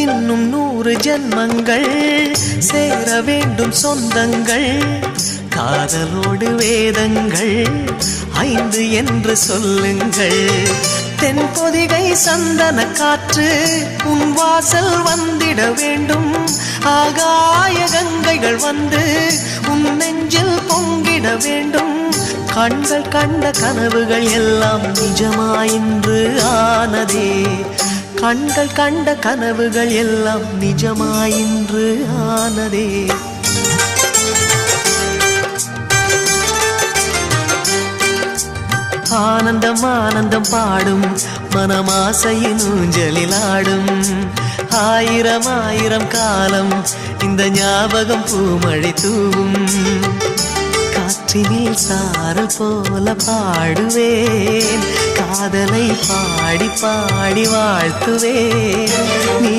இன்னும் 100 ஜன்மங்கள் சேர வேண்டும் சொந்தங்கள் காதலோடு வேதங்கள் 5 என்று சொல்லுங்கள் தென்பொதிகை சந்தன காற்று உன் வாசல் வந்திட வேண்டும் ஆகாய கங்கைகள் வந்து உன் நெஞ்சில் பொங்கிட வேண்டும் கண்கள் கண்ட கனவுகள் எல்லாம் நிஜமாயின்று ஆனதே கண்கள் கண்ட கனவுகள் எல்லாம் நிஜமாயின்று ஆனதே ஆனந்தம் ஆனந்தம் பாடும் மனமாசையின் ஊஞ்சலில் ஆடும் ஆயிரம் ஆயிரம் காலம் இந்த ஞாபகம் பூமழை தூவும் காற்றினில் சாரல் போல பாடுவேன் காதலை பாடி பாடி வாழ்த்துவேன் நீ